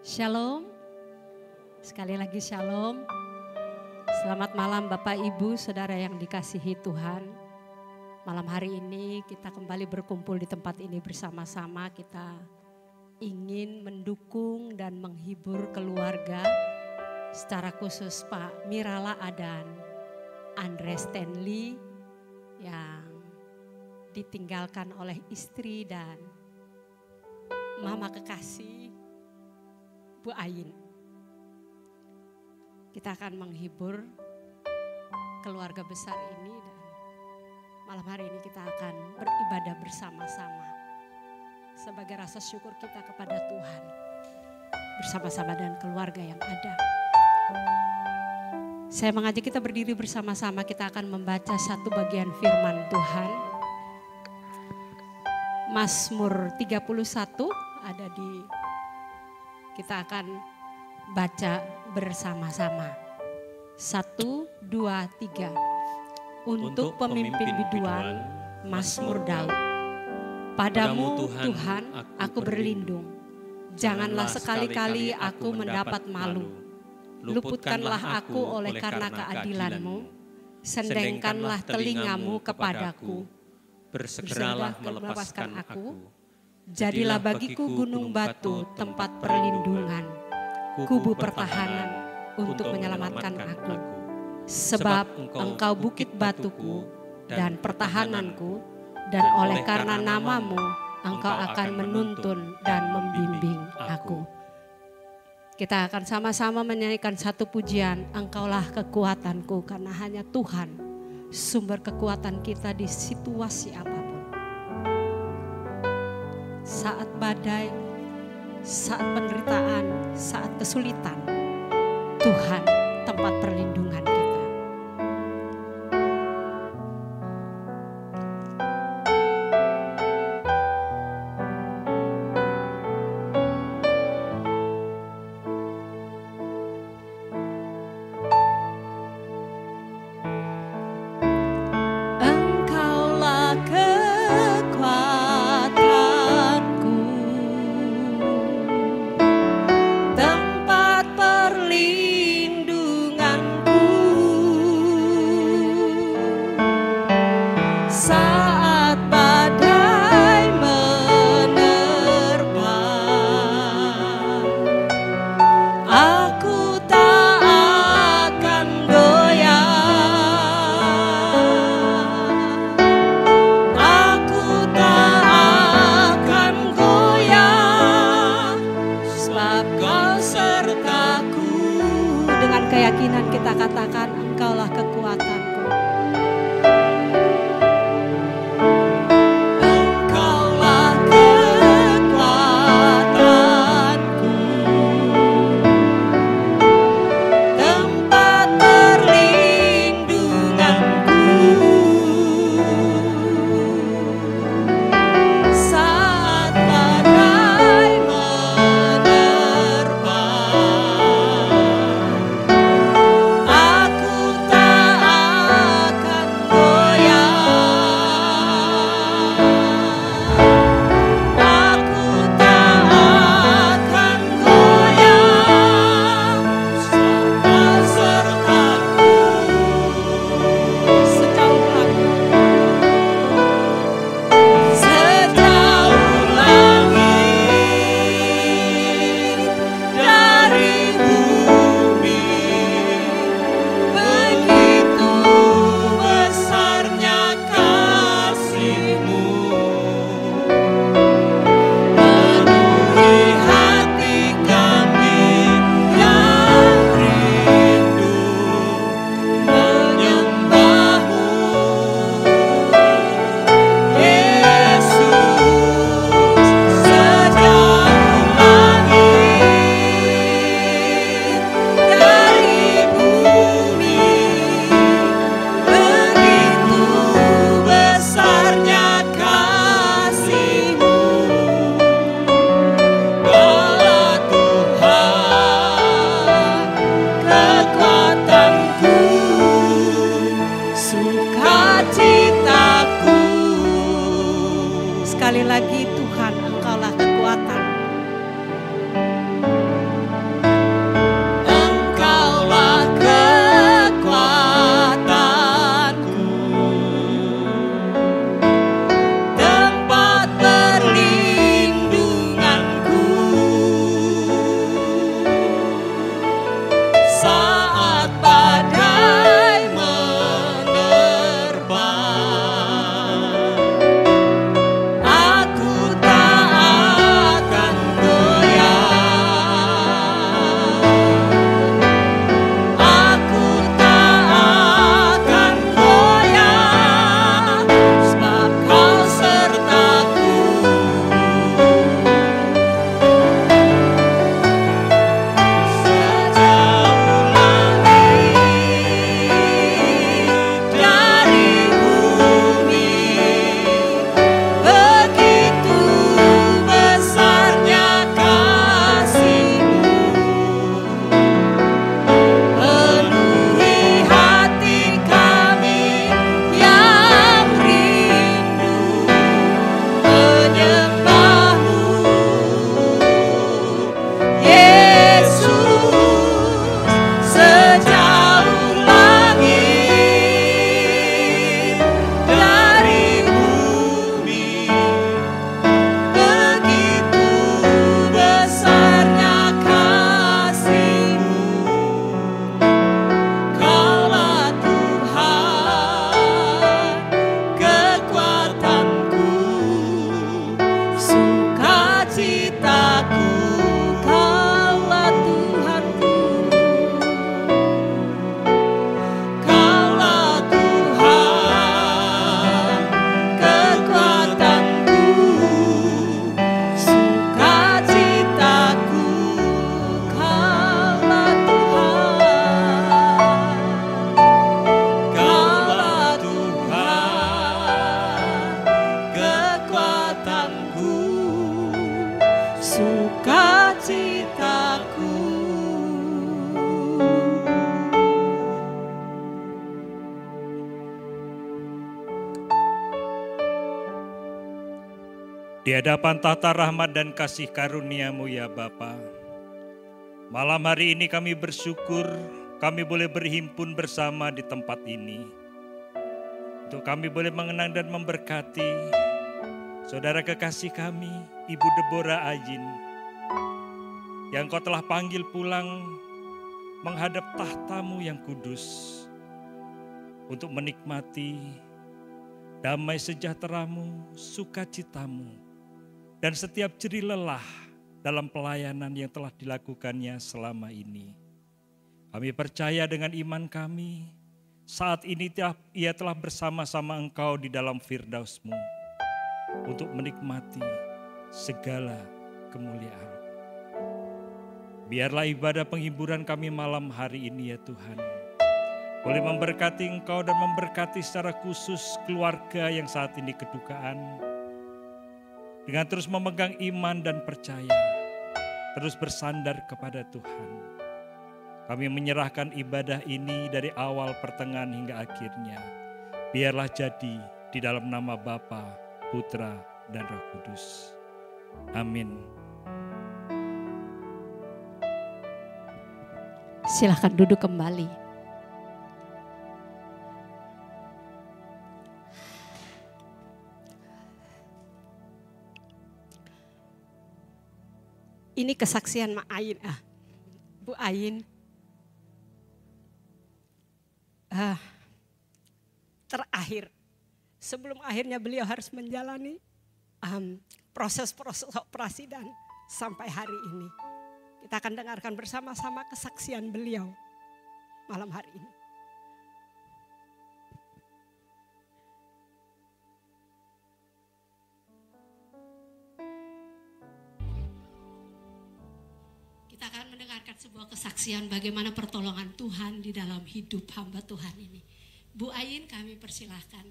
Shalom, sekali lagi shalom. Selamat malam Bapak Ibu Saudara yang dikasihi Tuhan. Malam hari ini kita kembali berkumpul di tempat ini bersama-sama. Kita ingin mendukung dan menghibur keluarga, secara khusus Pak Mirala Adan, Andre Stanley yang ditinggalkan oleh istri dan mama kekasih Bu Ayin. Kita akan menghibur keluarga besar ini dan malam hari ini kita akan beribadah bersama-sama sebagai rasa syukur kita kepada Tuhan bersama-sama dan keluarga yang ada. Saya mengajak kita berdiri bersama-sama, kita akan membaca satu bagian firman Tuhan. Mazmur 31 ada di, kita akan baca bersama-sama. 1, 2, 3. Untuk pemimpin biduan, Mazmur Daud. Padamu Tuhan aku berlindung. Janganlah sekali-kali aku mendapat malu. Luputkanlah aku oleh karena keadilan-Mu. Sendengkanlah telingamu kepadaku. Bersegeralah melepaskan aku. Jadilah bagiku gunung batu tempat perlindungan, kubu pertahanan untuk menyelamatkan aku. Sebab Engkau bukit batuku dan pertahananku, dan oleh karena namamu Engkau akan menuntun dan membimbing aku. Kita akan sama-sama menyanyikan satu pujian, Engkaulah kekuatanku, karena hanya Tuhan sumber kekuatan kita di situasi apapun. Saat badai, saat penderitaan, saat kesulitan, Tuhan tempat perlindungan kita. Perlindungan Di hadapan tahta rahmat dan kasih karunia-Mu ya Bapa, malam hari ini kami bersyukur kami boleh berhimpun bersama di tempat ini. Untuk kami boleh mengenang dan memberkati saudara kekasih kami, Ibu Deborah Ajin, yang Kau telah panggil pulang menghadap tahta-Mu yang kudus untuk menikmati damai sejahtera-Mu, sukacita-Mu, dan setiap jerih lelah dalam pelayanan yang telah dilakukannya selama ini. Kami percaya dengan iman kami, saat ini ia telah bersama-sama Engkau di dalam Firdaus-Mu untuk menikmati segala kemuliaan. Biarlah ibadah penghiburan kami malam hari ini ya Tuhan, boleh memberkati Engkau dan memberkati secara khusus keluarga yang saat ini kedukaan, dengan terus memegang iman dan percaya, terus bersandar kepada Tuhan. Kami menyerahkan ibadah ini dari awal, pertengahan hingga akhirnya. Biarlah jadi di dalam nama Bapa, Putra, dan Roh Kudus. Amin. Silahkan duduk kembali. Ini kesaksian Bu Ain. Terakhir, sebelum akhirnya beliau harus menjalani proses-proses operasi dan sampai hari ini. Kita akan dengarkan bersama-sama kesaksian beliau malam hari ini. Kita akan mendengarkan sebuah kesaksian bagaimana pertolongan Tuhan di dalam hidup hamba Tuhan ini. Bu Ain, kami persilahkan.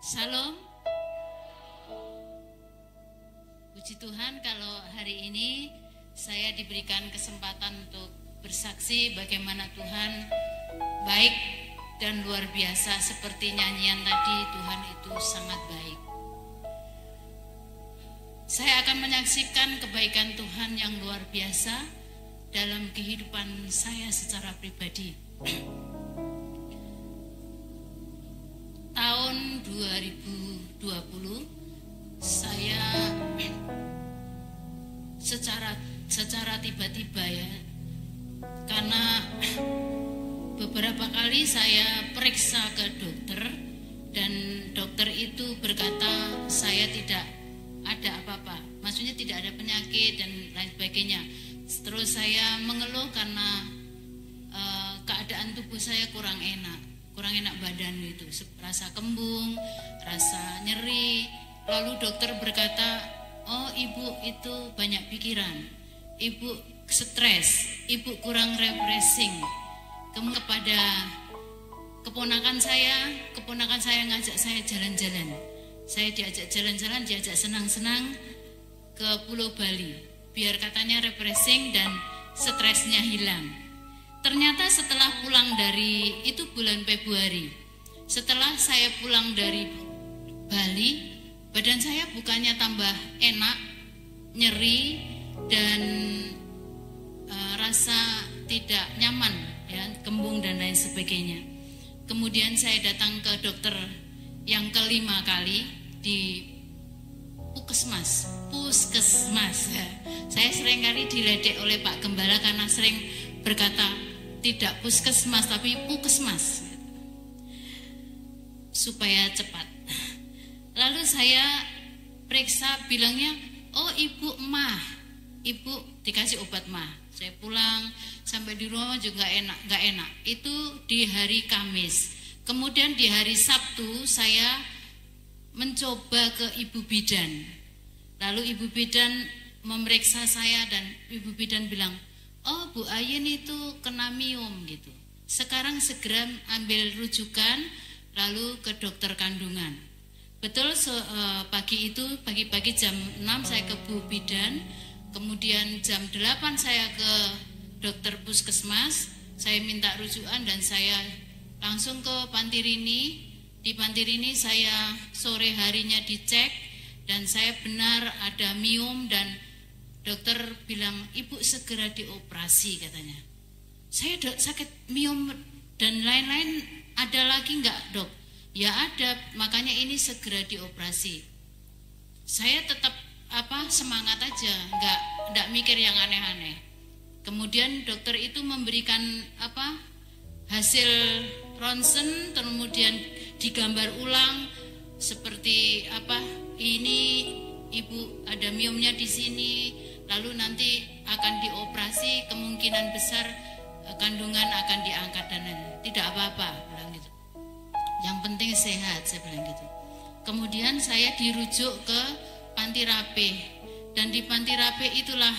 Shalom. Puji Tuhan kalau hari ini saya diberikan kesempatan untuk bersaksi bagaimana Tuhan baik dan luar biasa. Seperti nyanyian tadi, Tuhan itu sangat baik. Saya akan menyaksikan kebaikan Tuhan yang luar biasa dalam kehidupan saya secara pribadi. Tahun 2020 saya secara tiba-tiba ya, karena beberapa kali saya periksa ke dokter dan dokter itu berkata saya tidak ada apa-apa, maksudnya tidak ada penyakit dan lain sebagainya. Terus saya mengeluh karena keadaan tubuh saya kurang enak badan itu, rasa kembung, rasa nyeri. Lalu dokter berkata, oh ibu itu banyak pikiran, ibu stres, ibu kurang refreshing. Kemudian kepada keponakan saya ngajak saya jalan-jalan. Saya diajak jalan-jalan, diajak senang-senang ke Pulau Bali, biar katanya refreshing dan stresnya hilang. Ternyata setelah pulang dari, itu bulan Februari, setelah saya pulang dari Bali, badan saya bukannya tambah enak, nyeri dan rasa tidak nyaman, ya, kembung dan lain sebagainya. Kemudian saya datang ke dokter yang kelima kali di Puskesmas. Saya sering kali diledek oleh Pak Gembala karena sering berkata tidak Puskesmas tapi Puskesmas supaya cepat. Lalu saya periksa, bilangnya oh ibu dikasih obat mah. Saya pulang sampai di rumah juga nggak enak. Itu di hari Kamis. Kemudian di hari Sabtu saya mencoba ke Ibu Bidan. Lalu Ibu Bidan memeriksa saya dan Ibu Bidan bilang, oh Bu Ain itu kena miom gitu. Sekarang segera ambil rujukan lalu ke dokter kandungan. Betul, pagi-pagi jam 6 saya ke Bu Bidan, kemudian jam 8 saya ke dokter puskesmas, saya minta rujukan dan saya langsung ke Panti Rini. Di Panti Rini saya sore harinya dicek dan saya benar ada miom dan dokter bilang ibu segera dioperasi katanya. Saya sakit miom dan lain-lain, ada lagi enggak dok? Ya ada, makanya ini segera dioperasi. Saya tetap semangat aja, enggak mikir yang aneh-aneh. Kemudian dokter itu memberikan hasil ronsen, kemudian digambar ulang seperti ini ibu ada miomnya di sini, lalu nanti akan dioperasi, kemungkinan besar kandungan akan diangkat dan tidak apa-apa, bilang gitu. Yang penting sehat, saya bilang gitu. Kemudian saya dirujuk ke Panti Rapih dan di Panti Rapih itulah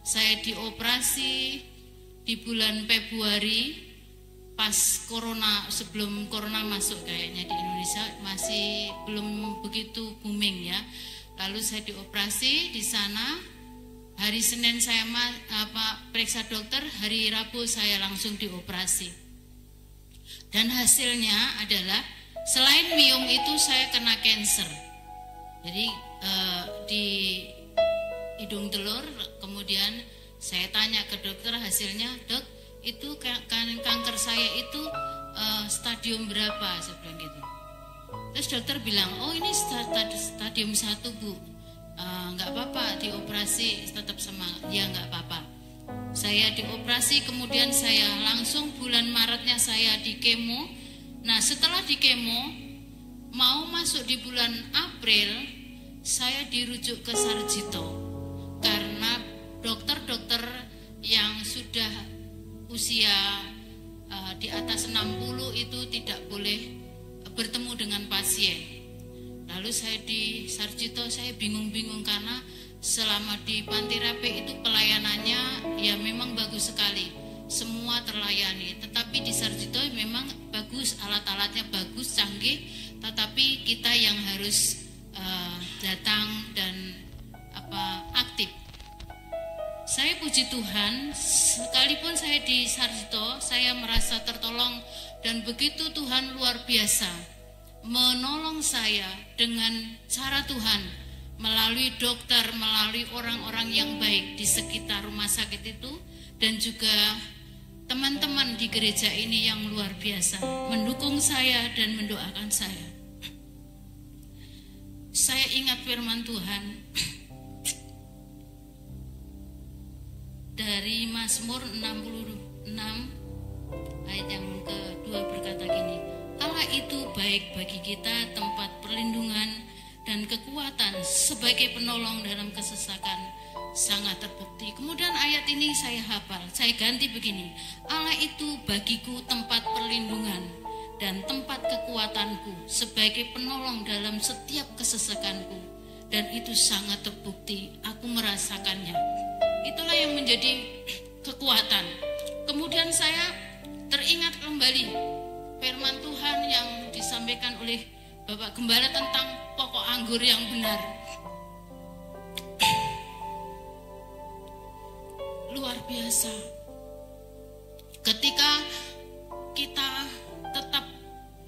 saya dioperasi di bulan Februari. Pas corona, sebelum corona masuk kayaknya di Indonesia masih belum begitu booming ya. Lalu saya dioperasi di sana. Hari Senin saya periksa dokter, hari Rabu saya langsung dioperasi. Dan hasilnya adalah selain miom itu saya kena kanker. Jadi di hidung telur, kemudian saya tanya ke dokter hasilnya, dok, itu kanker saya itu stadium berapa, saya bilang gitu. Terus dokter bilang, oh ini stadium 1 bu, nggak apa-apa dioperasi tetap semangat. Ya nggak apa-apa. Saya dioperasi, kemudian saya langsung bulan Maretnya saya di kemo. Nah setelah di kemo mau masuk di bulan April saya dirujuk ke Sarjito karena dokter-dokter yang sudah usia di atas 60 itu tidak boleh bertemu dengan pasien. Lalu saya di Sarjito saya bingung-bingung karena selama di Panti Rapih itu pelayanannya ya memang bagus sekali, semua terlayani. Tetapi di Sarjito memang bagus, alat-alatnya bagus, canggih, tetapi kita yang harus datang dan aktif. Saya puji Tuhan, sekalipun saya di Sarjito, saya merasa tertolong dan begitu Tuhan luar biasa menolong saya dengan cara Tuhan melalui dokter, melalui orang-orang yang baik di sekitar rumah sakit itu dan juga teman-teman di gereja ini yang luar biasa mendukung saya dan mendoakan saya. Saya ingat firman Tuhan dari Mazmur 66 ayat yang kedua berkata gini, Allah itu baik bagi kita, tempat perlindungan dan kekuatan sebagai penolong dalam kesesakan, sangat terbukti. Kemudian ayat ini saya hafal, saya ganti begini, Allah itu bagiku tempat perlindungan dan tempat kekuatanku sebagai penolong dalam setiap kesesakanku, dan itu sangat terbukti, aku merasakannya. Itulah yang menjadi kekuatan. Kemudian saya teringat kembali firman Tuhan yang disampaikan oleh Bapak Gembala tentang pokok anggur yang benar. Luar biasa. Ketika kita tetap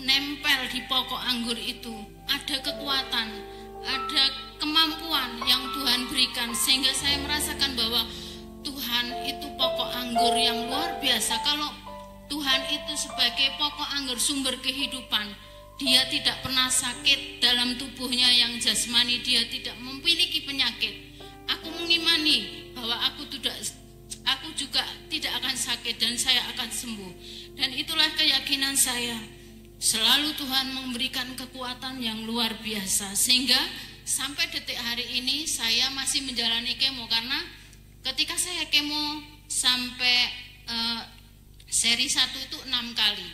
nempel di pokok anggur itu, ada kekuatan, ada kemampuan yang Tuhan berikan, sehingga saya merasakan bahwa Tuhan itu pokok anggur yang luar biasa. Kalau Tuhan itu sebagai pokok anggur, sumber kehidupan, dia tidak pernah sakit dalam tubuhnya yang jasmani, dia tidak memiliki penyakit. Aku mengimani bahwa aku juga tidak akan sakit dan saya akan sembuh. Dan itulah keyakinan saya. Selalu Tuhan memberikan kekuatan yang luar biasa, sehingga sampai detik hari ini saya masih menjalani kemo. Karena ketika saya kemo sampai seri 1 itu 6 kali.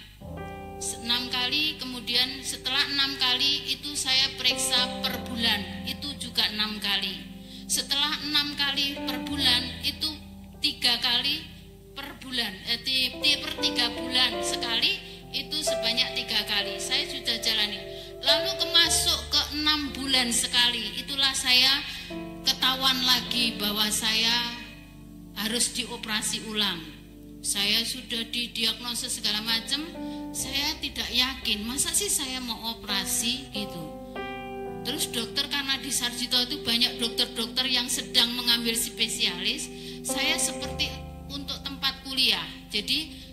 6 kali, kemudian setelah 6 kali itu saya periksa per bulan, itu juga 6 kali. Setelah 6 kali per bulan itu 3 kali per bulan, per 3 bulan sekali itu sebanyak 3 kali. Saya sudah jalani. Lalu masuk ke 6 bulan sekali. Itulah saya ketahuan lagi bahwa saya harus dioperasi ulang. Saya sudah didiagnosa segala macam. Saya tidak yakin, masa sih saya mau operasi gitu. Terus dokter, karena di Sarjito itu banyak dokter-dokter yang sedang mengambil spesialis. Saya seperti untuk tempat kuliah. Jadi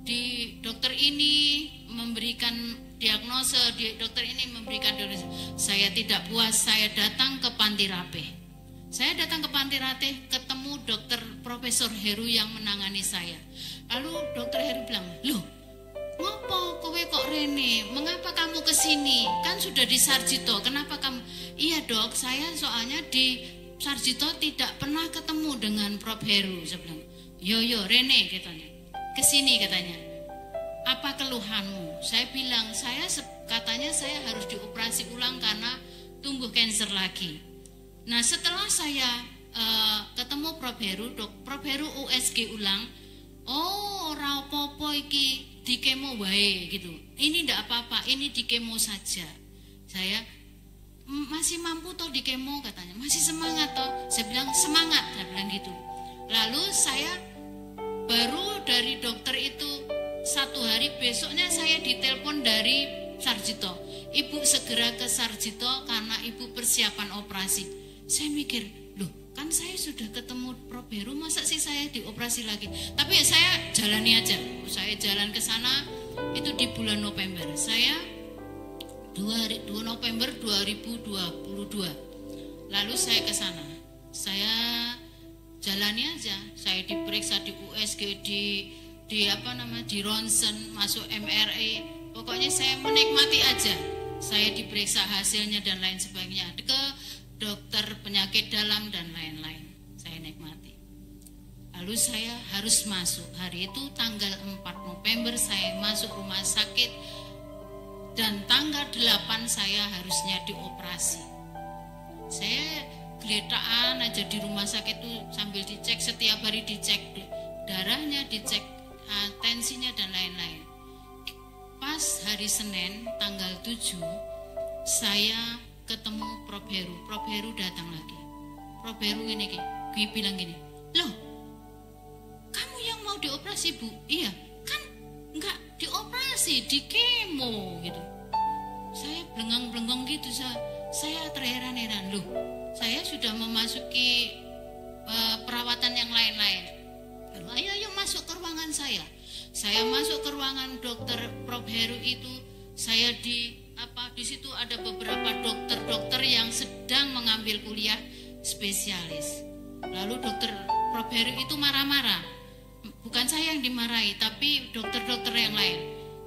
di dokter ini memberikan diagnosa, di dokter ini memberikan diagnosa. Saya tidak puas, saya datang ke Panti Rapih. Saya datang ke Panti Rapih, ketemu dokter Profesor Heru yang menangani saya. Lalu dokter Heru bilang, "Loh, ngopo kowe kok rene? Mengapa kamu kesini? Kan sudah di Sarjito, kenapa kamu?" "Iya dok, saya soalnya di Sarjito tidak pernah ketemu dengan Prof Heru." Saya bilang, yo rene katanya, kesini katanya. "Apa keluhanmu?" Saya bilang, katanya saya harus dioperasi ulang karena tumbuh kanker lagi. Nah setelah saya ketemu Prof Heru USG ulang, "Oh ora apa-apa iki di kemo wae gitu. Ini ndak apa-apa, ini di kemo saja." Saya, "Masih mampu toh di kemo?" katanya. "Masih semangat toh?" Saya bilang, "Semangat," saya bilang gitu. Lalu saya baru dari dokter itu 1 hari, besoknya saya ditelepon dari Sarjito, "Ibu segera ke Sarjito karena ibu persiapan operasi." Saya mikir, loh kan saya sudah ketemu Prof Heru, masa sih saya dioperasi lagi? Tapi saya jalani aja. Saya jalan ke sana itu di bulan November. Saya 2 November 2022. Lalu saya ke sana. Saya jalani aja. Saya diperiksa di USG, di ronsen, masuk MRI. Pokoknya saya menikmati aja. Saya diperiksa hasilnya dan lain sebagainya. Ke dokter penyakit dalam dan lain-lain. Saya nikmati. Lalu saya harus masuk. Hari itu tanggal 4 November saya masuk rumah sakit. Dan tanggal 8 saya harusnya dioperasi. Saya geletaan aja di rumah sakit itu sambil dicek, setiap hari dicek darahnya, dicek tensinya dan lain-lain. Pas hari Senin tanggal 7 saya ketemu Prof Heru. Prof Heru datang lagi. Prof Heru gue bilang gini, "Loh, kamu yang mau dioperasi Bu?" "Iya." "Kan enggak dioperasi, di kemo gitu." Saya blengang-blenggong gitu, saya terheran-heran. Loh, saya sudah memasuki perawatan yang lain-lain. Ayo masuk ke ruangan saya. Saya masuk ke ruangan dokter Prof Heru itu. Saya di situ ada beberapa dokter-dokter yang sedang mengambil kuliah spesialis. Lalu dokter Prof Heru itu marah-marah. Bukan saya yang dimarahi, tapi dokter-dokter yang lain.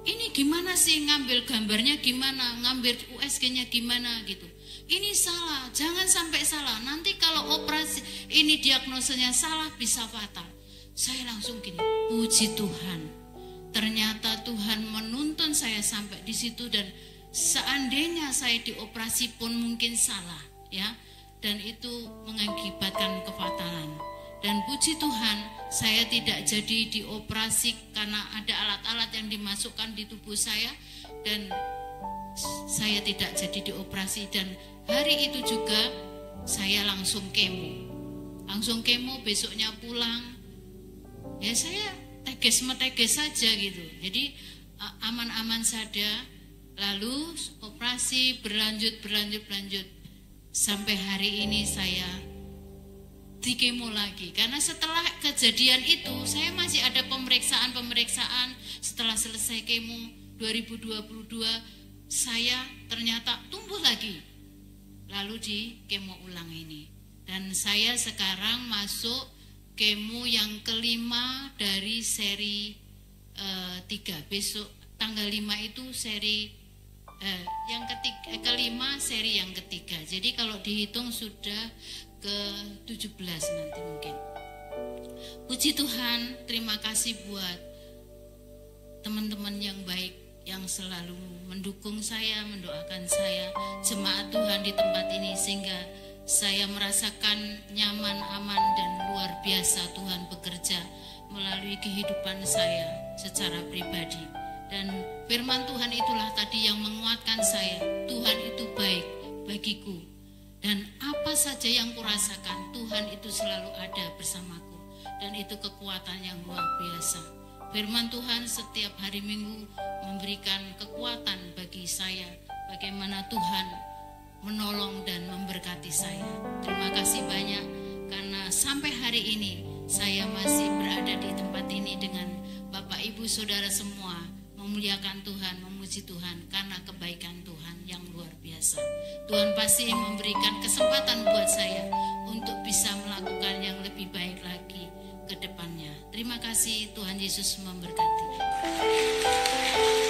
"Ini gimana sih, ngambil gambarnya gimana, ngambil USG-nya gimana gitu. Ini salah, jangan sampai salah. Nanti kalau operasi ini diagnosanya salah bisa fatal." Saya langsung gini, puji Tuhan. Ternyata Tuhan menuntun saya sampai di situ, dan seandainya saya dioperasi pun mungkin salah ya, dan itu mengakibatkan kefatalan. Dan puji Tuhan saya tidak jadi dioperasi karena ada alat-alat yang dimasukkan di tubuh saya, dan saya tidak jadi dioperasi. Dan hari itu juga saya langsung kemo, besoknya pulang. Ya saya teges saja gitu. Jadi aman-aman saja. Lalu operasi berlanjut sampai hari ini saya di kemo lagi. Karena setelah kejadian itu saya masih ada pemeriksaan. Setelah selesai kemo 2022 saya ternyata tumbuh lagi. Lalu di kemo ulang ini. Dan saya sekarang masuk kemo yang kelima dari seri 3. Besok tanggal 5 itu seri yang kelima, seri yang ketiga. Jadi kalau dihitung sudah ke 17 nanti mungkin. Puji Tuhan, terima kasih buat teman-teman yang baik yang selalu mendukung saya, mendoakan saya, jemaat Tuhan di tempat ini, sehingga saya merasakan nyaman, aman, dan luar biasa Tuhan bekerja melalui kehidupan saya secara pribadi. Dan firman Tuhan itulah tadi yang menguatkan saya. Tuhan itu baik bagiku. Dan apa saja yang kurasakan, Tuhan itu selalu ada bersamaku. Dan itu kekuatan yang luar biasa. Firman Tuhan setiap hari Minggu memberikan kekuatan bagi saya. Bagaimana Tuhan menolong dan memberkati saya. Terima kasih banyak karena sampai hari ini saya masih berada di tempat ini dengan Bapak Ibu Saudara semua memuliakan Tuhan, memuji Tuhan karena kebaikan Tuhan yang luar biasa. Tuhan pasti memberikan kesempatan buat saya untuk bisa melakukan yang lebih baik lagi ke depannya. Terima kasih, Tuhan Yesus memberkati.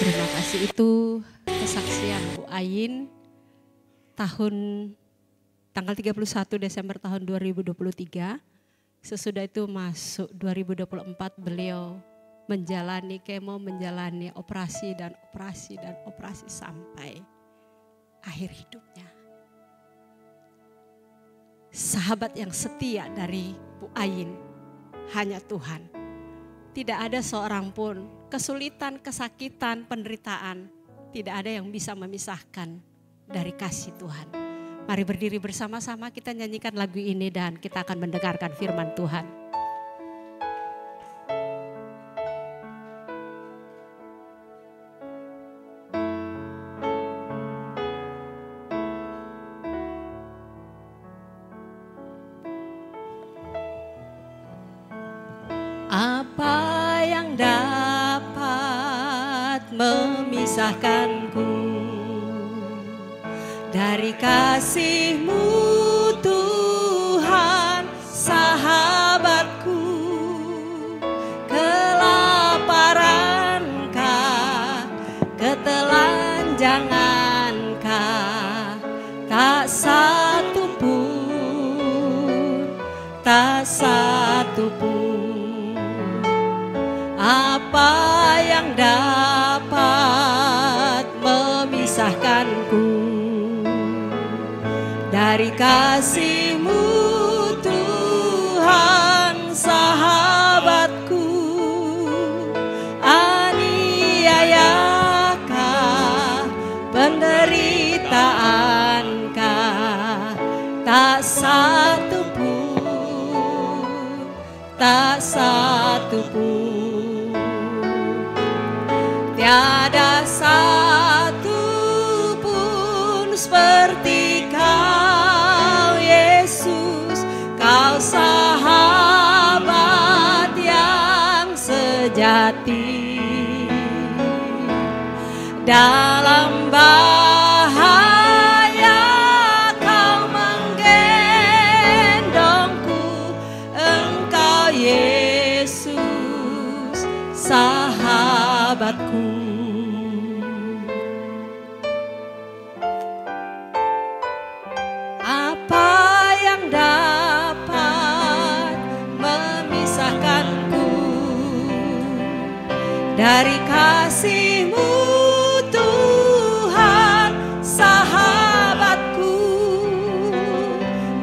Terima kasih, itu kesaksian Bu Ayin tanggal 31 Desember tahun 2023. Sesudah itu masuk 2024 beliau menjalani kemo, menjalani operasi dan operasi sampai akhir hidupnya. Sahabat yang setia dari Bu Ayin hanya Tuhan. Tidak ada seorang pun kesulitan, kesakitan, penderitaan, tidak ada yang bisa memisahkan dari kasih Tuhan. Mari berdiri bersama-sama, kita nyanyikan lagu ini dan kita akan mendengarkan firman Tuhan. Apa yang dapat memisahkanku dari kasih-Mu Tuhan, sahabatku? Kelaparankah, ketelanjangankah, tak satu pun, apa yang dapat memisahkanku dari kasih-Mu Tuhan, sahabatku? Aniayakah, penderitaankah, tak satu pun, tiada satu pun seperti Kau Yesus. Kau sahabat yang sejati, dalam bahaya Kau menggendongku. Engkau Yesus, sahabatku. Apa yang dapat memisahkanku dari kasih-Mu Tuhan, sahabatku?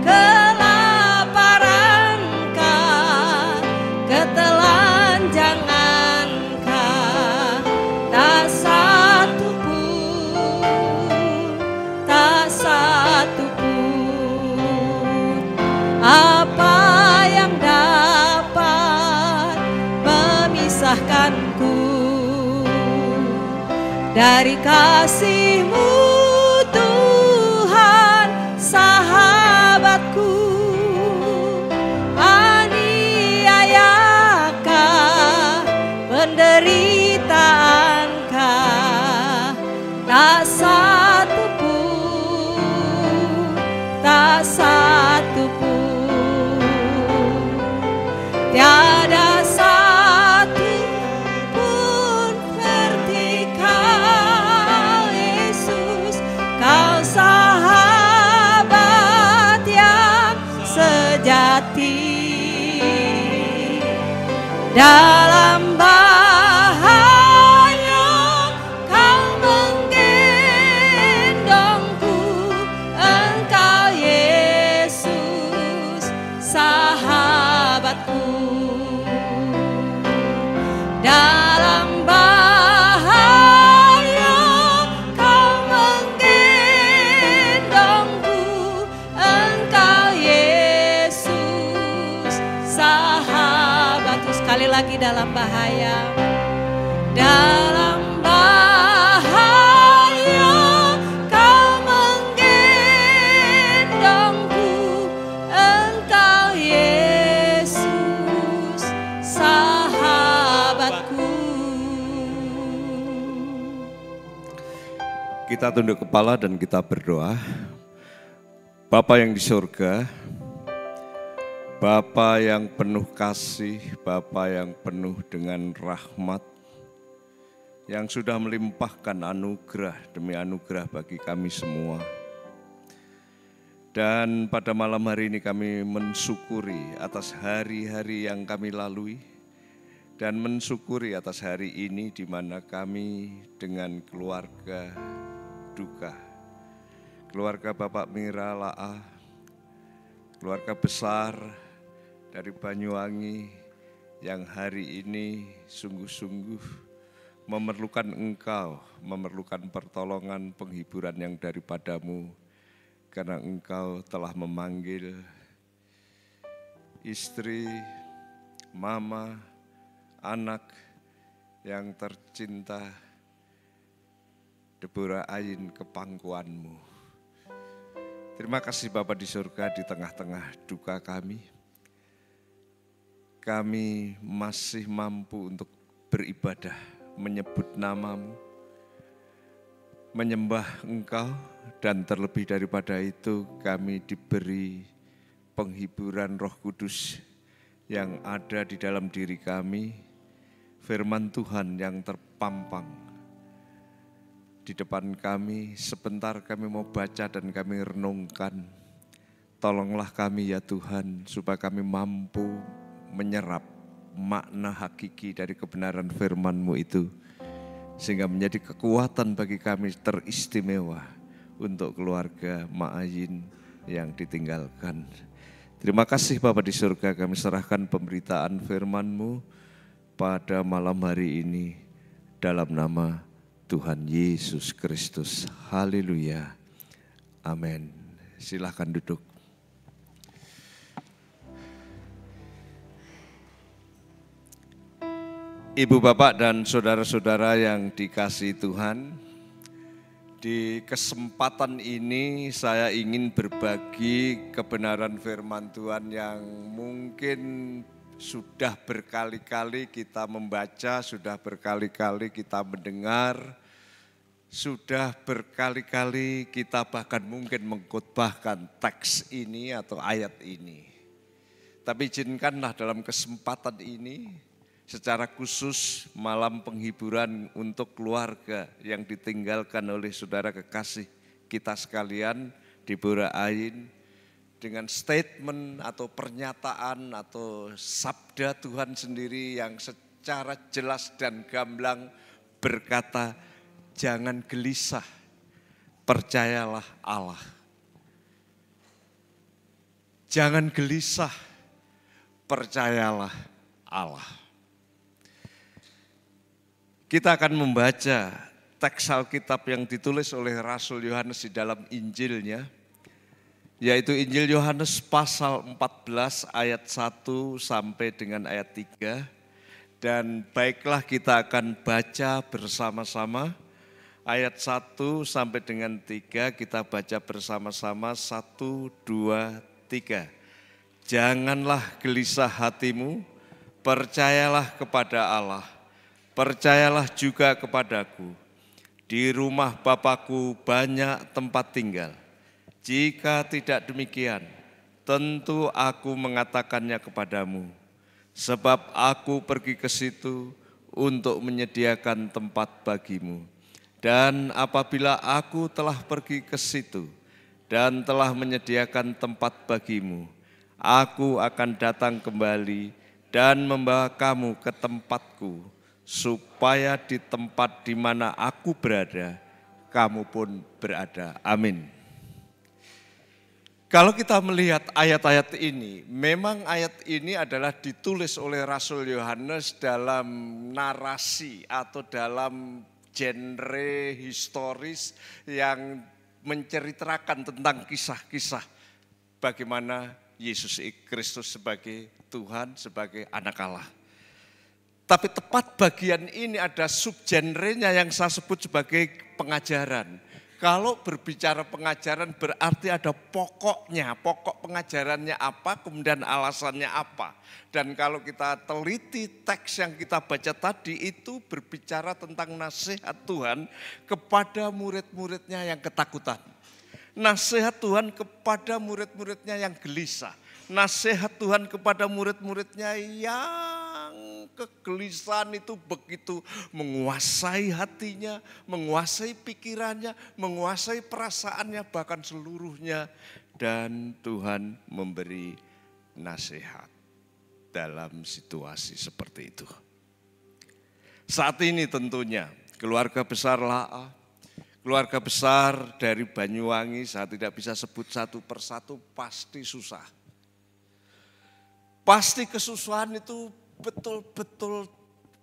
Kelaparankah, ketelanjangankah, tak satu pun, apa yang dapat memisahkanku dari kasih-Mu Tuhan, sahabatku? Aniayakah, penderitaankah, tak satu pun, tiada satu pun seperti Kau Yesus. Kau sahabat yang sejati, dalam bahaya dalam bahaya. Dalam bahaya kau menggendongku, Engkau Yesus sahabatku. Kita tunduk kepala dan kita berdoa. Bapa yang di surga, Bapa yang penuh kasih, Bapa yang penuh dengan rahmat, yang sudah melimpahkan anugerah demi anugerah bagi kami semua. Dan pada malam hari ini kami mensyukuri atas hari-hari yang kami lalui, dan mensyukuri atas hari ini di mana kami dengan keluarga duka, keluarga Bapak Mira Laah, keluarga besar dari Banyuwangi yang hari ini sungguh-sungguh memerlukan Engkau, memerlukan pertolongan penghiburan yang daripadamu, karena Engkau telah memanggil istri, mama, anak yang tercinta Deborah Ayin ke pangkuanmu. Terima kasih Bapa di surga, di tengah-tengah duka kami masih mampu untuk beribadah, menyebut namamu, menyembah Engkau, dan terlebih daripada itu kami diberi penghiburan Roh Kudus yang ada di dalam diri kami, firman Tuhan yang terpampang di depan kami. Sebentar kami mau baca dan kami renungkan. Tolonglah kami ya Tuhan, supaya kami mampu menyerap makna hakiki dari kebenaran firman-Mu itu, sehingga menjadi kekuatan bagi kami teristimewa untuk keluarga Mak Ayin yang ditinggalkan. Terima kasih Bapa di surga, kami serahkan pemberitaan firman-Mu pada malam hari ini dalam nama Tuhan Yesus Kristus. Haleluya. Amin. Silahkan duduk. Ibu, bapak, dan saudara-saudara yang dikasihi Tuhan, di kesempatan ini saya ingin berbagi kebenaran firman Tuhan yang mungkin sudah berkali-kali kita membaca, sudah berkali-kali kita mendengar, sudah berkali-kali kita bahkan mungkin mengkhotbahkan teks ini atau ayat ini. Tapi izinkanlah dalam kesempatan ini, secara khusus malam penghiburan untuk keluarga yang ditinggalkan oleh saudara kekasih kita sekalian, Deborah Ayin, dengan statement atau pernyataan atau sabda Tuhan sendiri yang secara jelas dan gamblang berkata, jangan gelisah, percayalah Allah. Jangan gelisah, percayalah Allah. Kita akan membaca teks Alkitab yang ditulis oleh Rasul Yohanes di dalam Injilnya, yaitu Injil Yohanes pasal 14 ayat 1 sampai dengan ayat 3. Dan baiklah kita akan baca bersama-sama ayat 1 sampai dengan 3, kita baca bersama-sama 1, 2, 3. Janganlah gelisah hatimu, percayalah kepada Allah, percayalah juga kepadaku. Di rumah Bapakku banyak tempat tinggal. Jika tidak demikian, tentu aku mengatakannya kepadamu. Sebab aku pergi ke situ untuk menyediakan tempat bagimu. Dan apabila aku telah pergi ke situ dan telah menyediakan tempat bagimu, aku akan datang kembali dan membawa kamu ke tempatku, supaya di tempat di mana aku berada, kamu pun berada. Amin. Kalau kita melihat ayat-ayat ini, memang ayat ini adalah ditulis oleh Rasul Yohanes dalam narasi atau dalam genre historis yang menceritakan tentang kisah-kisah bagaimana Yesus Kristus sebagai Tuhan, sebagai anak Allah. Tapi tepat bagian ini ada subgenrenya yang saya sebut sebagai pengajaran. Kalau berbicara pengajaran berarti ada pokoknya, pokok pengajarannya apa, kemudian alasannya apa. Dan kalau kita teliti teks yang kita baca tadi itu berbicara tentang nasihat Tuhan kepada murid-muridnya yang ketakutan. Nasihat Tuhan kepada murid-muridnya yang gelisah. Nasihat Tuhan kepada murid-muridnya yang kegelisahan itu begitu menguasai hatinya, menguasai pikirannya, menguasai perasaannya, bahkan seluruhnya. Dan Tuhan memberi nasihat dalam situasi seperti itu. Saat ini tentunya keluarga besar La'a, keluarga besar dari Banyuwangi, saya tidak bisa sebut satu persatu, pasti susah. Pasti kesusahan itu betul-betul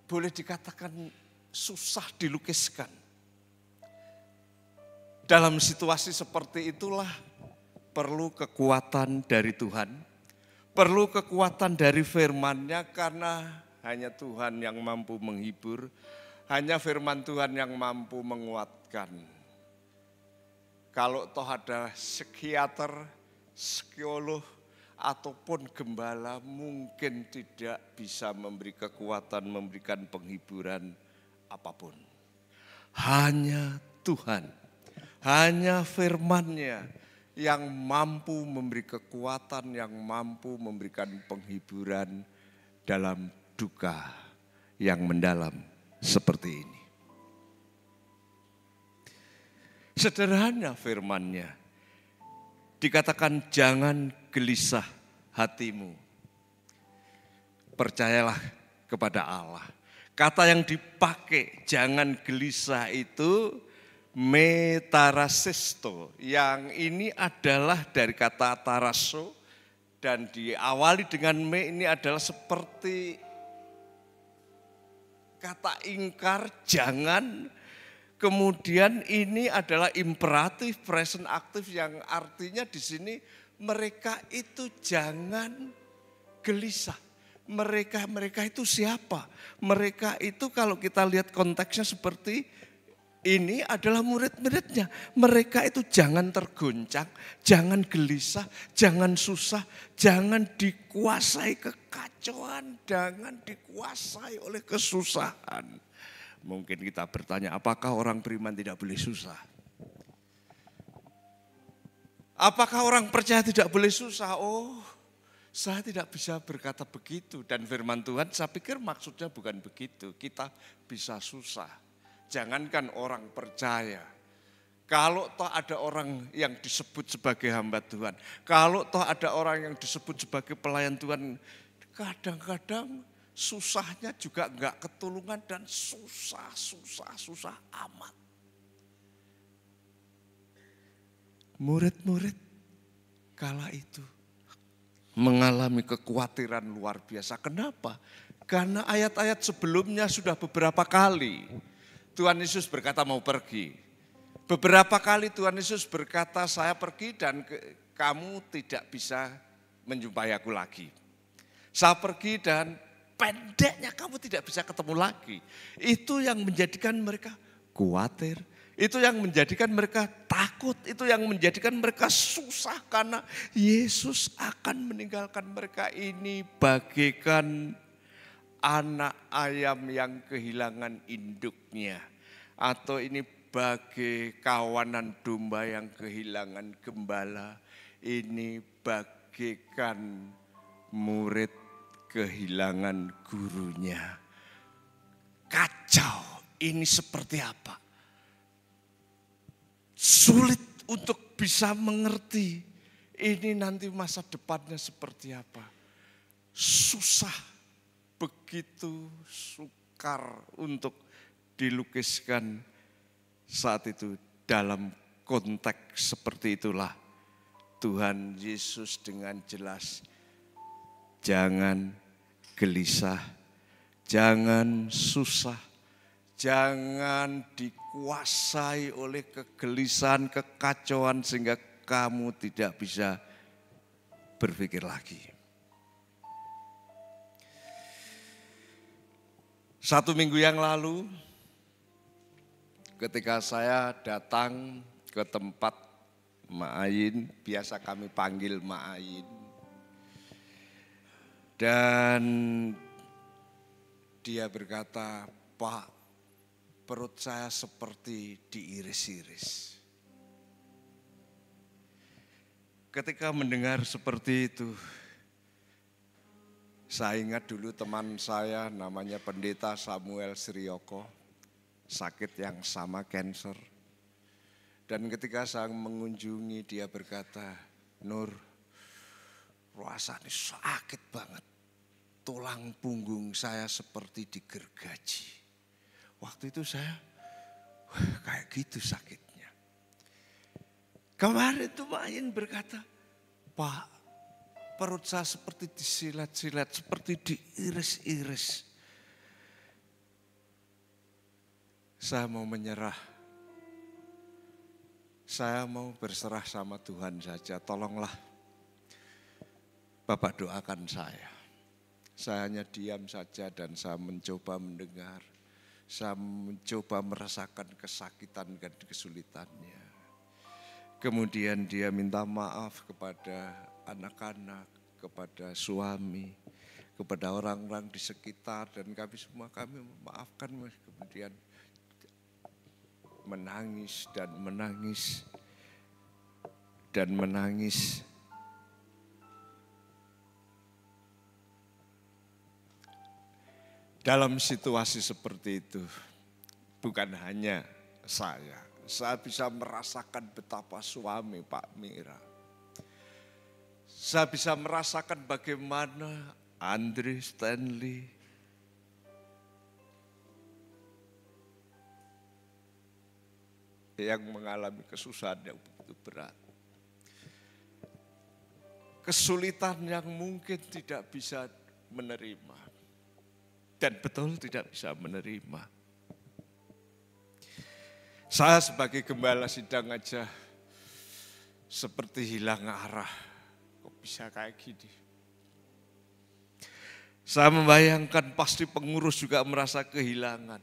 boleh dikatakan susah dilukiskan. Dalam situasi seperti itulah perlu kekuatan dari Tuhan, perlu kekuatan dari firman-Nya karena hanya Tuhan yang mampu menghibur, hanya firman Tuhan yang mampu menguatkan. Kalau toh ada psikiater, psikolog, ataupun gembala mungkin tidak bisa memberi kekuatan, memberikan penghiburan apapun. Hanya Tuhan, hanya firman-Nya yang mampu memberi kekuatan, yang mampu memberikan penghiburan dalam duka yang mendalam seperti ini. Sederhana firman-Nya. Dikatakan jangan gelisah hatimu. Percayalah kepada Allah. Kata yang dipakai jangan gelisah itu metarasisto. Yang ini adalah dari kata taraso dan diawali dengan me, ini adalah seperti kata ingkar jangan. Kemudian ini adalah imperatif present aktif yang artinya di sini mereka itu jangan gelisah. Mereka itu siapa? Mereka itu kalau kita lihat konteksnya seperti ini adalah murid-muridnya. Mereka itu jangan tergoncang, jangan gelisah, jangan susah, jangan dikuasai kekacauan, jangan dikuasai oleh kesusahan. Mungkin kita bertanya, apakah orang beriman tidak boleh susah? Apakah orang percaya tidak boleh susah? Oh, saya tidak bisa berkata begitu. Dan firman Tuhan saya pikir maksudnya bukan begitu. Kita bisa susah. Jangankan orang percaya. Kalau toh ada orang yang disebut sebagai hamba Tuhan. Kalau toh ada orang yang disebut sebagai pelayan Tuhan. Kadang-kadang susahnya juga enggak ketulungan dan susah amat. Murid-murid kala itu mengalami kekhawatiran luar biasa. Kenapa? Karena ayat-ayat sebelumnya sudah beberapa kali Tuhan Yesus berkata mau pergi. Beberapa kali Tuhan Yesus berkata saya pergi dan kamu tidak bisa menjumpai aku lagi. Saya pergi dan pendeknya kamu tidak bisa ketemu lagi. Itu yang menjadikan mereka khawatir. Itu yang menjadikan mereka takut. Itu yang menjadikan mereka susah karena Yesus akan meninggalkan mereka ini bagaikan anak ayam yang kehilangan induknya. Atau ini bagai kawanan domba yang kehilangan gembala. Ini bagaikan murid kehilangan gurunya. Kacau, ini seperti apa? Sulit untuk bisa mengerti ini nanti masa depannya seperti apa. Susah, begitu sukar untuk dilukiskan saat itu. Dalam konteks seperti itulah Tuhan Yesus dengan jelas jangan gelisah, jangan susah, jangan dikuasai oleh kegelisahan, kekacauan sehingga kamu tidak bisa berpikir lagi. 1 minggu yang lalu ketika saya datang ke tempat Mak Ain, biasa kami panggil Mak Ain. Dan dia berkata, "Pak, perut saya seperti diiris-iris." Ketika mendengar seperti itu, saya ingat dulu teman saya namanya Pendeta Samuel Sriyoko, sakit yang sama, kanker. Dan ketika saya mengunjungi, dia berkata, "Nur, rasanya sakit banget. Tulang punggung saya seperti digergaji." Waktu itu saya, kayak gitu sakitnya. Kemarin itu Main berkata, "Pak, perut saya seperti disilet-silet, seperti diiris-iris." Saya mau menyerah. Saya mau berserah sama Tuhan saja. Tolonglah Bapak doakan saya. Saya hanya diam saja dan saya mencoba mendengar. Saya mencoba merasakan kesakitan dan kesulitannya. Kemudian dia minta maaf kepada anak-anak, kepada suami, kepada orang-orang di sekitar, dan kami memaafkan. Kemudian menangis dan menangis dan menangis. Dalam situasi seperti itu, bukan hanya saya bisa merasakan betapa suami Pak Mira. Saya bisa merasakan bagaimana Andre Stanley yang mengalami kesusahan yang begitu berat. Kesulitan yang mungkin tidak bisa menerima. Dan betul tidak bisa menerima. Saya sebagai gembala sidang aja seperti hilang arah. Kok bisa kayak gini? Saya membayangkan pasti pengurus juga merasa kehilangan.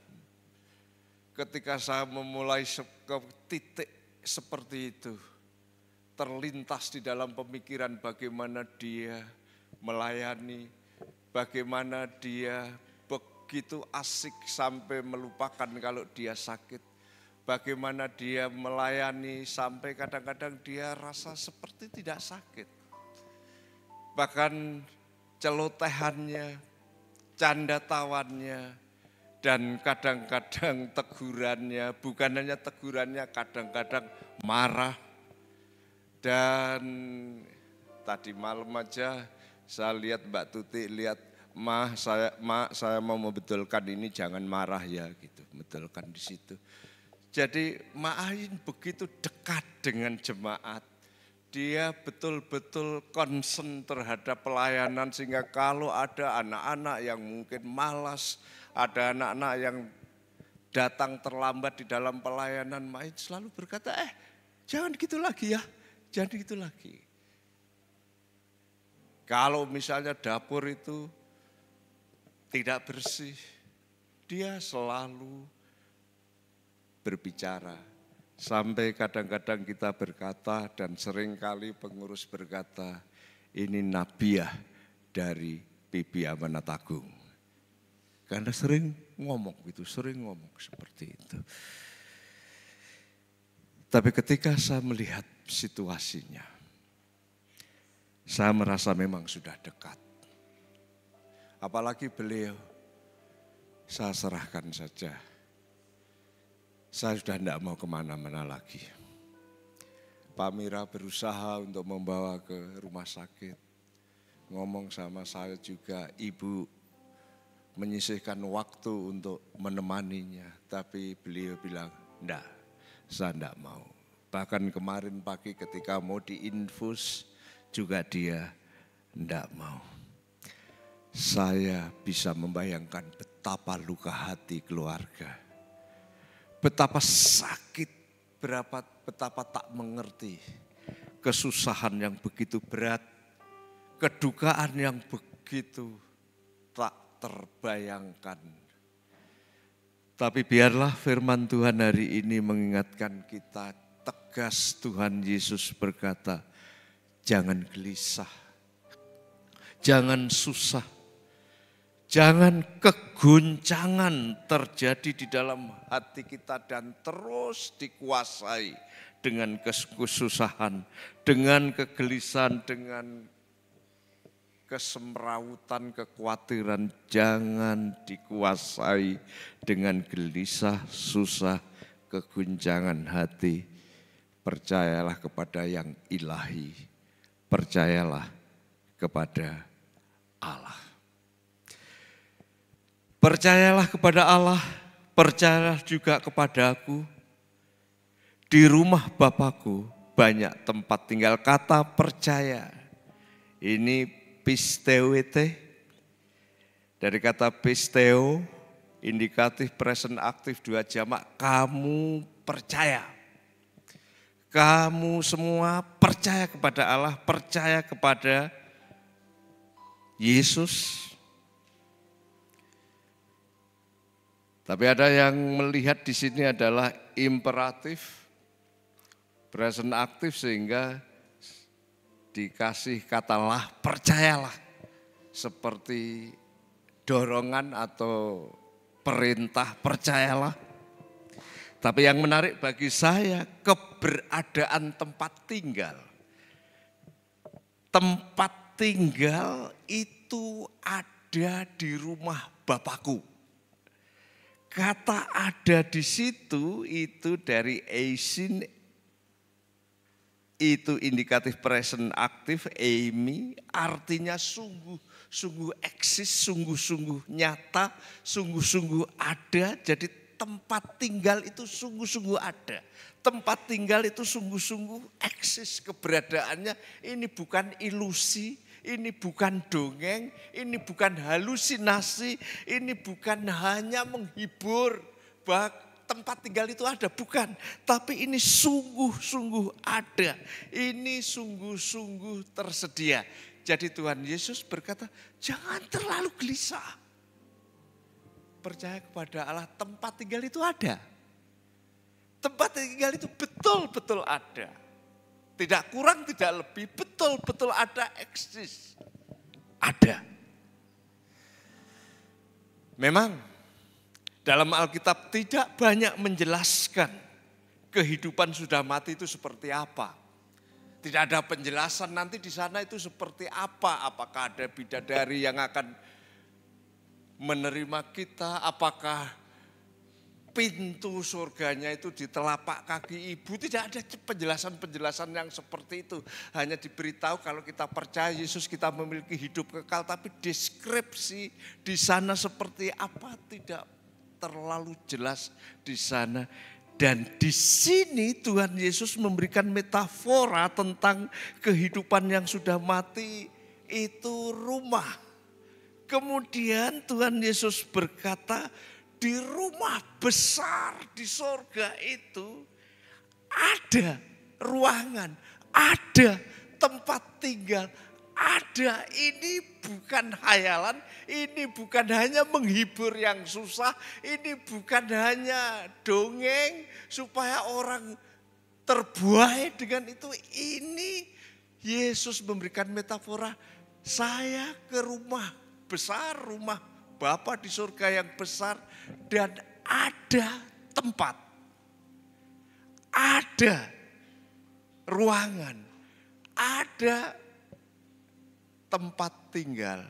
Ketika saya memulai ke titik seperti itu, terlintas di dalam pemikiran bagaimana dia melayani, bagaimana dia begitu asik sampai melupakan kalau dia sakit. Bagaimana dia melayani sampai kadang-kadang dia rasa seperti tidak sakit. Bahkan celotehannya, canda tawannya, dan kadang-kadang tegurannya, bukan hanya tegurannya, kadang-kadang marah. Dan tadi malam aja saya lihat Mbak Tuti, lihat, Mak, saya mau membetulkan ini, jangan marah ya gitu, betulkan di situ. Jadi Mak Ain begitu dekat dengan jemaat. Dia betul-betul concern terhadap pelayanan sehingga kalau ada anak-anak yang mungkin malas, ada anak-anak yang datang terlambat di dalam pelayanan, Mak Ain selalu berkata, jangan gitu lagi ya, jangan gitu lagi. Kalau misalnya dapur itu tidak bersih, dia selalu berbicara. Sampai kadang-kadang kita berkata dan seringkali pengurus berkata, ini nabiah dari Bibi Amanat Agung. Karena sering ngomong seperti itu. Tapi ketika saya melihat situasinya, saya merasa memang sudah dekat. Apalagi beliau, saya serahkan saja. Saya sudah tidak mau kemana-mana lagi. Pak Mira berusaha untuk membawa ke rumah sakit. Ngomong sama saya juga, ibu menyisihkan waktu untuk menemaninya. Tapi beliau bilang, enggak, saya enggak mau. Bahkan kemarin pagi ketika mau diinfus, juga dia enggak mau. Saya bisa membayangkan betapa luka hati keluarga. Betapa sakit, betapa tak mengerti. Kesusahan yang begitu berat, kedukaan yang begitu tak terbayangkan. Tapi biarlah firman Tuhan hari ini mengingatkan kita, tegas Tuhan Yesus berkata, jangan gelisah, jangan susah, jangan keguncangan terjadi di dalam hati kita dan terus dikuasai dengan kesusahan, dengan kegelisahan, dengan kesemrawutan, kekhawatiran. Jangan dikuasai dengan gelisah, susah, keguncangan hati. Percayalah kepada yang ilahi, percayalah kepada Allah. Percayalah kepada Allah, percayalah juga kepadaku. Di rumah Bapakku banyak tempat tinggal. Kata percaya ini pisteuete, dari kata pisteo, indikatif present aktif 2 jamak, kamu percaya. Kamu semua percaya kepada Allah, percaya kepada Yesus. Tapi ada yang melihat di sini adalah imperatif, present aktif, sehingga dikasih katalah percayalah, seperti dorongan atau perintah percayalah. Tapi yang menarik bagi saya keberadaan tempat tinggal. Tempat tinggal itu ada di rumah Bapakku. Kata ada di situ itu dari eisin, itu indikatif present aktif, eimi, artinya sungguh eksis, sungguh-sungguh nyata, sungguh-sungguh ada. Jadi tempat tinggal itu sungguh-sungguh ada. Tempat tinggal itu sungguh-sungguh eksis keberadaannya. Ini bukan ilusi, ini bukan dongeng, ini bukan halusinasi, ini bukan hanya menghibur. Tempat tinggal itu ada, bukan. Tapi ini sungguh-sungguh ada. Ini sungguh-sungguh tersedia. Jadi Tuhan Yesus berkata, jangan terlalu gelisah. Percaya kepada Allah, tempat tinggal itu ada. Tempat tinggal itu betul-betul ada. Tidak kurang, tidak lebih, betul-betul ada, eksis. Ada. Memang dalam Alkitab tidak banyak menjelaskan kehidupan sudah mati itu seperti apa. Tidak ada penjelasan nanti di sana itu seperti apa. Apakah ada bidadari yang akan menerima kita, apakah pintu surganya itu di telapak kaki ibu. Tidak ada penjelasan-penjelasan yang seperti itu. Hanya diberitahu kalau kita percaya Yesus kita memiliki hidup kekal. Tapi deskripsi di sana seperti apa tidak terlalu jelas di sana. Dan di sini Tuhan Yesus memberikan metafora tentang kehidupan yang sudah mati itu rumah. Kemudian Tuhan Yesus berkata, di rumah besar di sorga itu ada ruangan, ada tempat tinggal, ada. Ini bukan hayalan, ini bukan hanya menghibur yang susah, ini bukan hanya dongeng supaya orang terbuai dengan itu. Ini Yesus memberikan metafora, saya ke rumah besar, rumah Bapa di surga yang besar, dan ada tempat, ada ruangan, ada tempat tinggal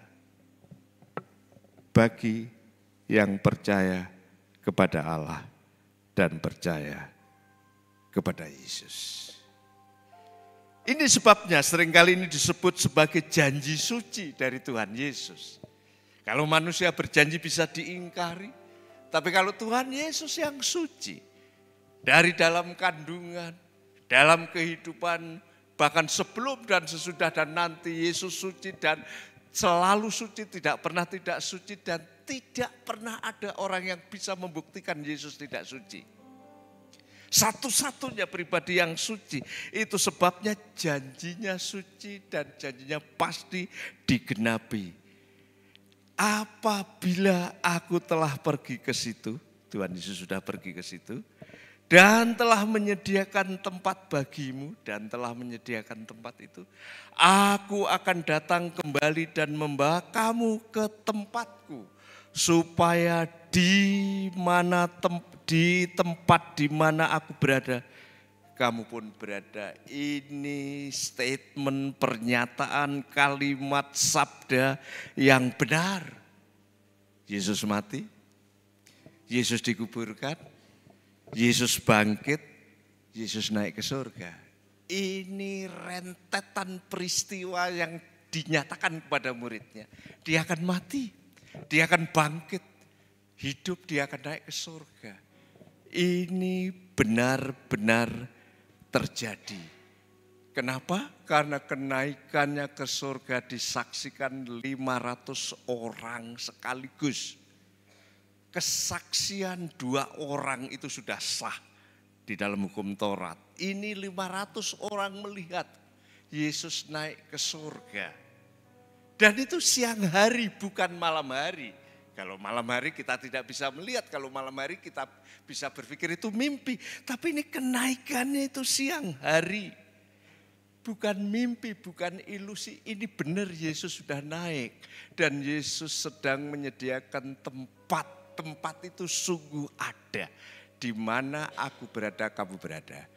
bagi yang percaya kepada Allah dan percaya kepada Yesus. Ini sebabnya seringkali ini disebut sebagai janji suci dari Tuhan Yesus. Kalau manusia berjanji bisa diingkari, tapi kalau Tuhan Yesus yang suci, dari dalam kandungan, dalam kehidupan, bahkan sebelum dan sesudah dan nanti Yesus suci dan selalu suci, tidak pernah tidak suci, dan tidak pernah ada orang yang bisa membuktikan Yesus tidak suci. Satu-satunya pribadi yang suci, itu sebabnya janjinya suci dan janjinya pasti digenapi. Apabila aku telah pergi ke situ, Tuhan Yesus sudah pergi ke situ. Dan telah menyediakan tempat bagimu dan telah menyediakan tempat itu. Aku akan datang kembali dan membawa kamu ke tempatku. Supaya di tempat di mana aku berada, kamu pun berada. Ini statement, pernyataan, kalimat, sabda yang benar. Yesus mati, Yesus dikuburkan, Yesus bangkit, Yesus naik ke surga. Ini rentetan peristiwa yang dinyatakan kepada muridnya. Dia akan mati, dia akan bangkit, hidup, dia akan naik ke surga. Ini benar-benar terjadi. Kenapa? Karena kenaikannya ke surga disaksikan 500 orang sekaligus. Kesaksian 2 orang itu sudah sah di dalam hukum Taurat. Ini 500 orang melihat Yesus naik ke surga. Dan itu siang hari bukan malam hari. Kalau malam hari kita tidak bisa melihat, kalau malam hari kita bisa berpikir itu mimpi. Tapi ini kenaikannya itu siang hari. Bukan mimpi, bukan ilusi, ini benar Yesus sudah naik. Dan Yesus sedang menyediakan tempat. Tempat itu sungguh ada. Di mana aku berada, kamu berada.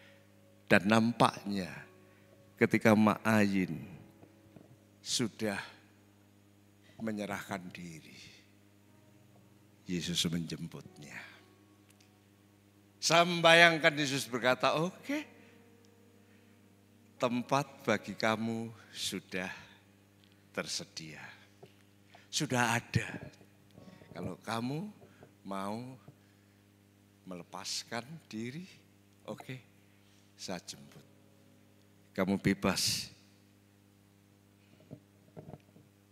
Dan nampaknya ketika Mak Ayin sudah menyerahkan diri, Yesus menjemputnya. Saya membayangkan Yesus berkata, oke, tempat bagi kamu sudah tersedia. Sudah ada. Kalau kamu mau melepaskan diri, oke, saya jemput. Kamu bebas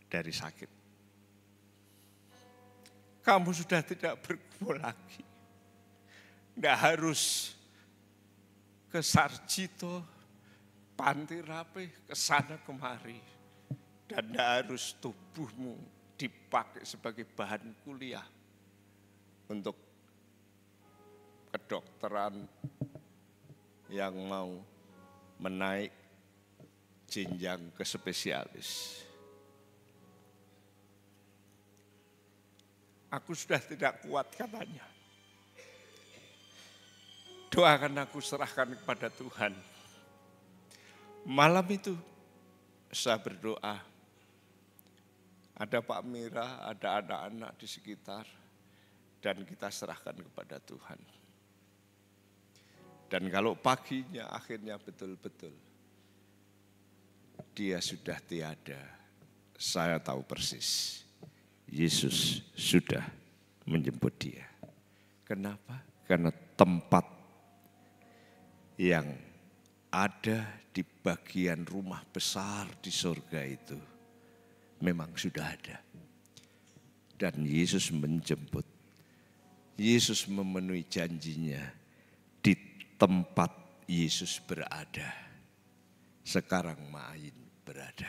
dari sakit. Kamu sudah tidak bergumul lagi. Tidak harus ke Sarjito, Panti Rapih, ke sana kemari. Dan tidak harus tubuhmu dipakai sebagai bahan kuliah untuk kedokteran yang mau menaik jenjang ke spesialis. Aku sudah tidak kuat katanya. Doakan aku, serahkan kepada Tuhan. Malam itu saya berdoa. Ada Pak Mira, ada anak-anak di sekitar. Dan kita serahkan kepada Tuhan. Dan kalau paginya akhirnya betul-betul dia sudah tiada, saya tahu persis Yesus sudah menjemput dia. Kenapa? Karena tempat yang ada di bagian rumah besar di surga itu memang sudah ada. Dan Yesus menjemput. Yesus memenuhi janjinya di tempat Yesus berada. Sekarang Mak Ayin berada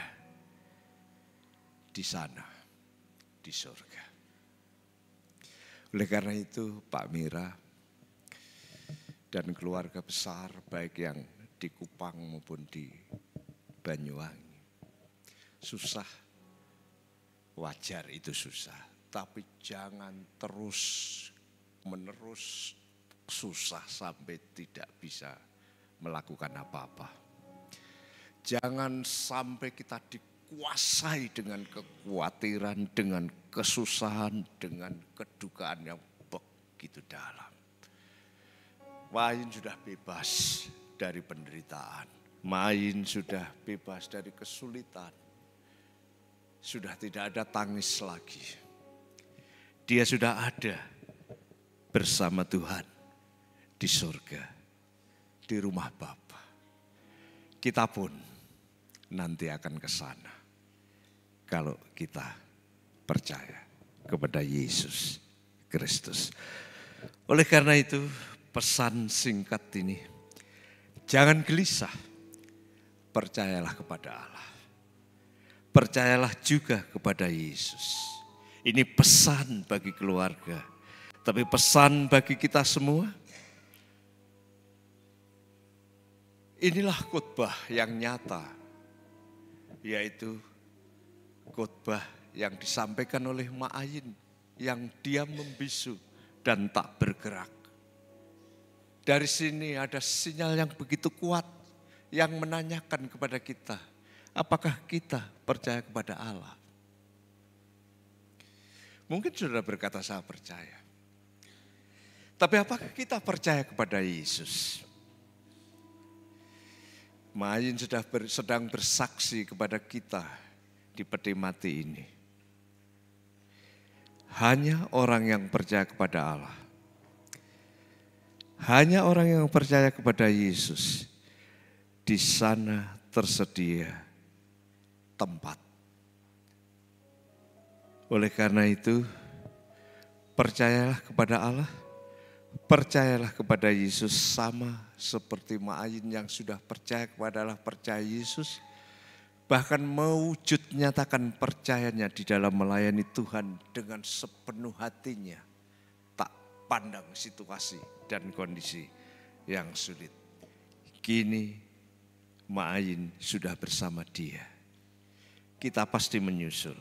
di sana, di surga. Oleh karena itu Pak Mira dan keluarga besar baik yang di Kupang maupun di Banyuwangi. Susah, wajar itu susah. Tapi jangan terus menerus susah sampai tidak bisa melakukan apa-apa. Jangan sampai kita dikuasai dengan kekhawatiran, dengan kesusahan, dengan kedukaan yang begitu dalam. Mak Ayin sudah bebas dari penderitaan. Mak Ayin sudah bebas dari kesulitan. Sudah tidak ada tangis lagi. Dia sudah ada bersama Tuhan di surga, di rumah Bapa. Kita pun nanti akan ke sana kalau kita percaya kepada Yesus Kristus. Oleh karena itu pesan singkat ini, jangan gelisah, percayalah kepada Allah. Percayalah juga kepada Yesus. Ini pesan bagi keluarga. Tapi pesan bagi kita semua, inilah khotbah yang nyata, yaitu khotbah yang disampaikan oleh Mak Ayin yang diam membisu dan tak bergerak. Dari sini ada sinyal yang begitu kuat yang menanyakan kepada kita, apakah kita percaya kepada Allah? Mungkin saudara berkata, saya percaya. Tapi apakah kita percaya kepada Yesus? Mak Ayin sedang bersaksi kepada kita di peti mati ini. Hanya orang yang percaya kepada Allah, hanya orang yang percaya kepada Yesus, di sana tersedia tempat. Oleh karena itu, percayalah kepada Allah, percayalah kepada Yesus sama seperti Mak Ayin yang sudah percaya kepada Allah, percaya Yesus. Bahkan mewujud nyatakan percayanya di dalam melayani Tuhan dengan sepenuh hatinya. Tak pandang situasi dan kondisi yang sulit. Kini Mak Ayin sudah bersama dia. Kita pasti menyusul.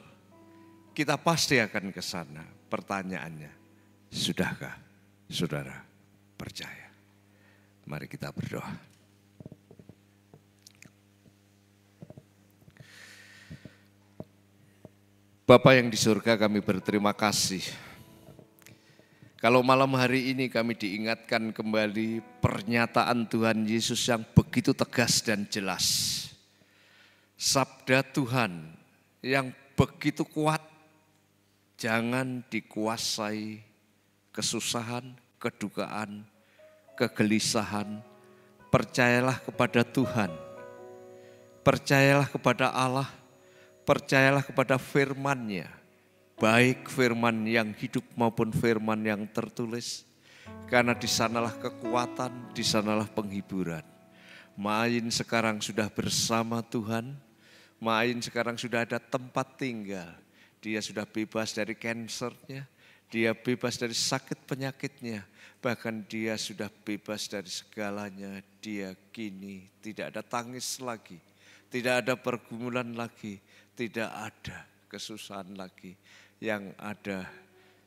Kita pasti akan ke sana. Pertanyaannya, sudahkah saudara percaya? Mari kita berdoa. Bapa yang di surga, kami berterima kasih. Kalau malam hari ini kami diingatkan kembali pernyataan Tuhan Yesus yang begitu tegas dan jelas. Sabda Tuhan yang begitu kuat, jangan dikuasai kesusahan, kedukaan, kegelisahan. Percayalah kepada Tuhan, percayalah kepada Allah, percayalah kepada firman-Nya, baik firman yang hidup maupun firman yang tertulis, karena di sanalah kekuatan, di sanalah penghiburan. Mak Ayin sekarang sudah bersama Tuhan, Mak Ayin sekarang sudah ada tempat tinggal, dia sudah bebas dari kansernya, dia bebas dari sakit penyakitnya, bahkan dia sudah bebas dari segalanya. Dia kini tidak ada tangis lagi, tidak ada pergumulan lagi, tidak ada kesusahan lagi. Yang ada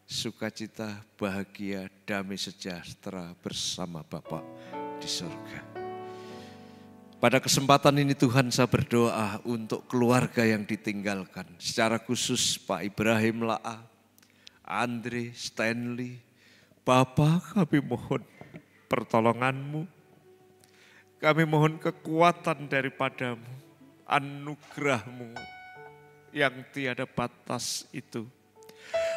sukacita, bahagia, damai sejahtera bersama Bapa di surga. Pada kesempatan ini Tuhan, saya berdoa untuk keluarga yang ditinggalkan. Secara khusus Pak Ibrahim La'a, Andre, Stanley. Bapa, kami mohon pertolongan-Mu. Kami mohon kekuatan daripada-Mu, anugerah-Mu yang tiada batas itu.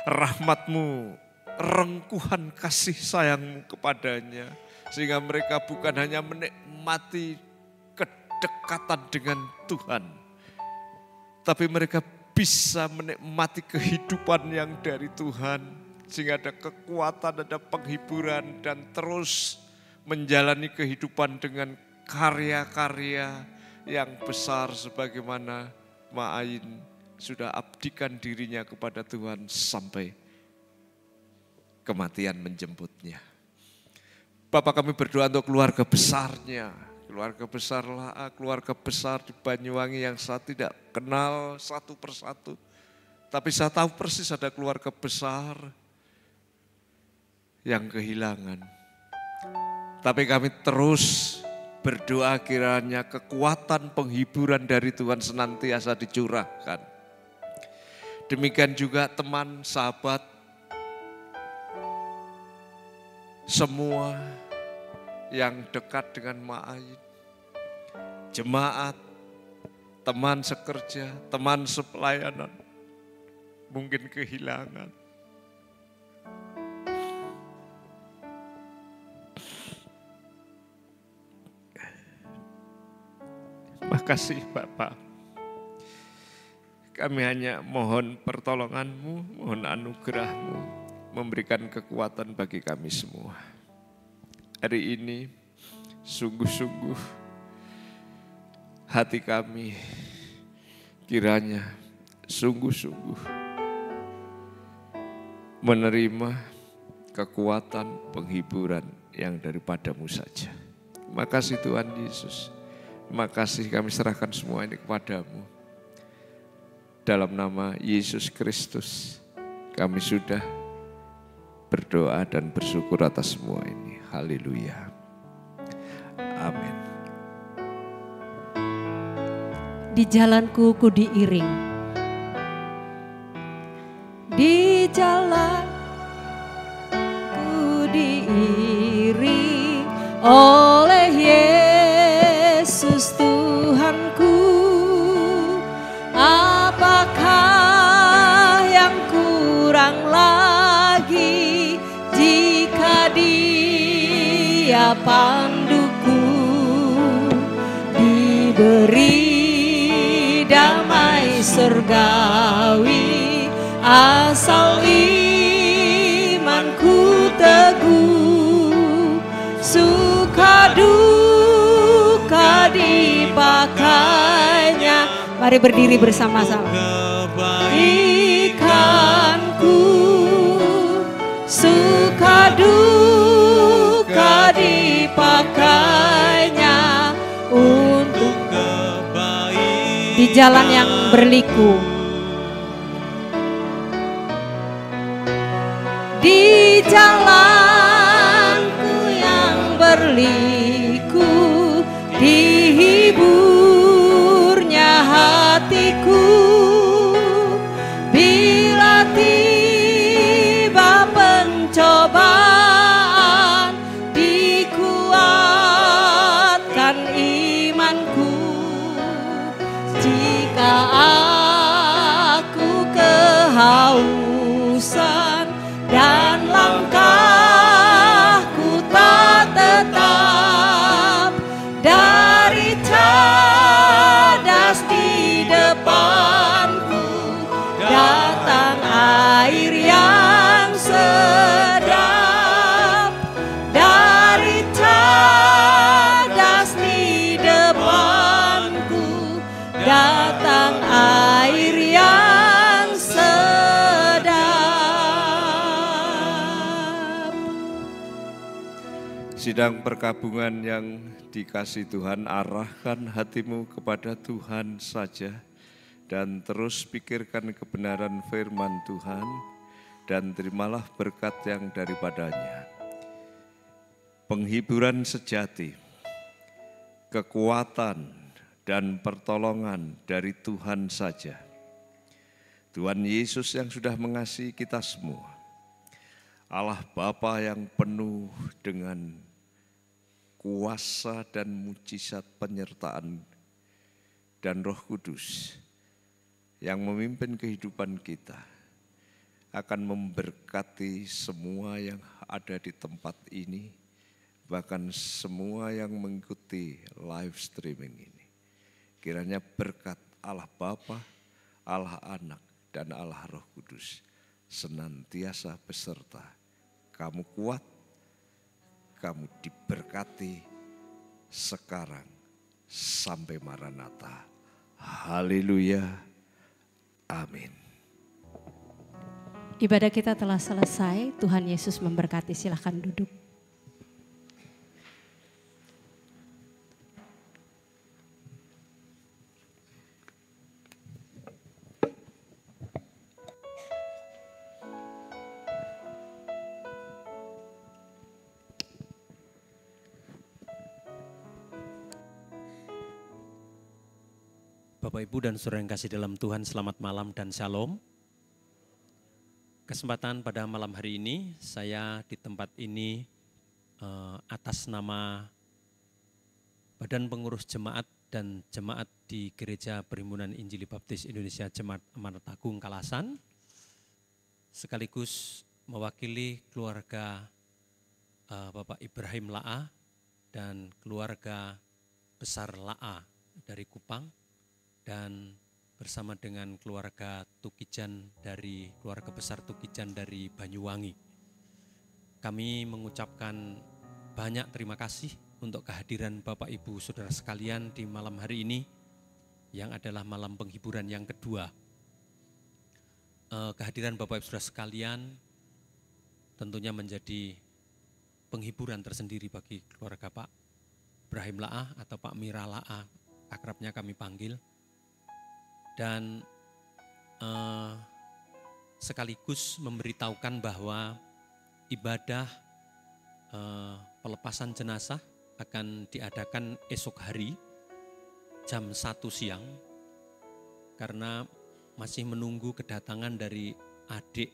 Rahmat-Mu, rengkuhan kasih sayang-Mu kepadanya. Sehingga mereka bukan hanya menikmati kedekatan dengan Tuhan, tapi mereka bisa menikmati kehidupan yang dari Tuhan. Sehingga ada kekuatan, ada penghiburan, dan terus menjalani kehidupan dengan karya-karya yang besar sebagaimana Mak Ayin sudah abdikan dirinya kepada Tuhan sampai kematian menjemputnya. Bapak, kami berdoa untuk keluarga besarnya, keluarga besar La'a, keluarga besar di Banyuwangi yang saya tidak kenal satu persatu. Tapi saya tahu persis ada keluarga besar yang kehilangan. Tapi kami terus berdoa kiranya kekuatan penghiburan dari Tuhan senantiasa dicurahkan. Demikian juga teman, sahabat, semua yang dekat dengan Mak Ayin, jemaat, teman sekerja, teman sepelayanan, mungkin kehilangan. Makasih Bapak. Kami hanya mohon pertolongan-Mu, mohon anugerah-Mu, memberikan kekuatan bagi kami semua. Hari ini sungguh-sungguh hati kami kiranya sungguh-sungguh menerima kekuatan, penghiburan yang daripadamu saja. Terima kasih Tuhan Yesus. Terima kasih, kami serahkan semua ini kepadamu. Dalam nama Yesus Kristus kami sudah berdoa dan bersyukur atas semua ini. Haleluya. Amin. Di jalanku ku diiring, di jalan ku diiring oleh Yesus Tuhanku. Apakah yang kurang lagi jika Dia panduku, diberi damai surgawi asal imanku teguh. Suka duka dipakainya. Mari berdiri bersama-sama. Kebaikanku, suka duka dipakainya untuk kebaikan di jalan yang berliku, di jalanku yang berliku, dihiburnya hatiku bila tiba pencobaan, dikuatkan imanku. Jika aku kehausan dan langkahku tak tetap, dari cadas di depanku datang air yang sedap. Dari cadas di depanku datang air yang sedap. Sidang perkabungan yang dikasihi Tuhan, arahkan hatimu kepada Tuhan saja dan terus pikirkan kebenaran firman Tuhan dan terimalah berkat yang daripadanya. Penghiburan sejati, kekuatan dan pertolongan dari Tuhan saja. Tuhan Yesus yang sudah mengasihi kita semua, Allah Bapa yang penuh dengan kuasa dan mujizat penyertaan dan Roh Kudus yang memimpin kehidupan kita, akan memberkati semua yang ada di tempat ini, bahkan semua yang mengikuti live streaming ini. Kiranya berkat Allah Bapa, Allah Anak, dan Allah Roh Kudus senantiasa beserta. Kamu kuat, kamu diberkati sekarang sampai Maranatha. Haleluya. Amin. Ibadah kita telah selesai. Tuhan Yesus memberkati. Silahkan duduk. Bapak, Ibu, dan saudara yang kasih dalam Tuhan, selamat malam dan shalom. Kesempatan pada malam hari ini, saya di tempat ini atas nama Badan Pengurus Jemaat dan Jemaat di Gereja Perhimpunan Injili Baptis Indonesia Jemaat Amanat Agung Kalasan, sekaligus mewakili keluarga Bapak Ibrahim La'a dan keluarga besar La'a dari Kupang, dan bersama dengan keluarga Tukijan dari keluarga besar Tukijan dari Banyuwangi. Kami mengucapkan banyak terima kasih untuk kehadiran Bapak Ibu Saudara sekalian di malam hari ini yang adalah malam penghiburan yang kedua. Kehadiran Bapak Ibu Saudara sekalian tentunya menjadi penghiburan tersendiri bagi keluarga Pak Ibrahim Laah atau Pak Mira Laah, akrabnya kami panggil. Dan sekaligus memberitahukan bahwa ibadah pelepasan jenazah akan diadakan esok hari jam 1 siang karena masih menunggu kedatangan dari adik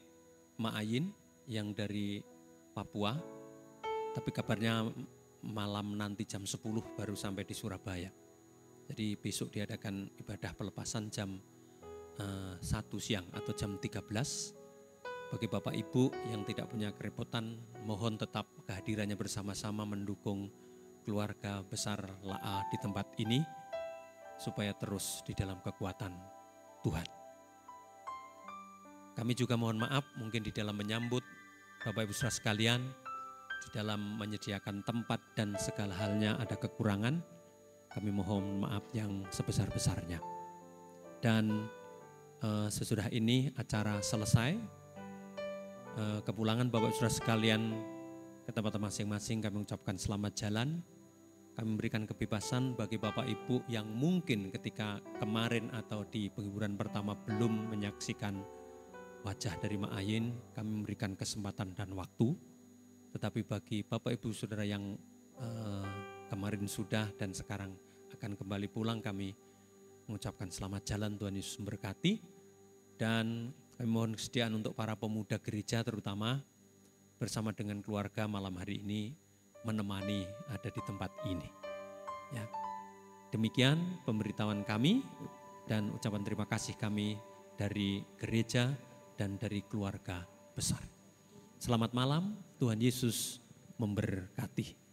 Ma Ayin yang dari Papua, tapi kabarnya malam nanti jam 10 baru sampai di Surabaya. Jadi besok diadakan ibadah pelepasan jam 1 siang atau jam 13. Bagi Bapak Ibu yang tidak punya kerepotan, mohon tetap kehadirannya bersama-sama mendukung keluarga besar Laah di tempat ini supaya terus di dalam kekuatan Tuhan. Kami juga mohon maaf mungkin di dalam menyambut Bapak Ibu Saudara sekalian, di dalam menyediakan tempat dan segala halnya ada kekurangan. Kami mohon maaf yang sebesar-besarnya. Dan sesudah ini acara selesai, kepulangan Bapak Ibu Saudara sekalian ke tempat masing-masing kami ucapkan selamat jalan. Kami memberikan kebebasan bagi Bapak Ibu yang mungkin ketika kemarin atau di penghiburan pertama belum menyaksikan wajah dari Ma Ayin, kami memberikan kesempatan dan waktu. Tetapi bagi Bapak Ibu Saudara yang kemarin sudah dan sekarang akan kembali pulang, kami mengucapkan selamat jalan, Tuhan Yesus memberkati. Dan kami mohon kesediaan untuk para pemuda gereja terutama bersama dengan keluarga malam hari ini menemani ada di tempat ini. Ya. Demikian pemberitahuan kami dan ucapan terima kasih kami dari gereja dan dari keluarga besar. Selamat malam, Tuhan Yesus memberkati.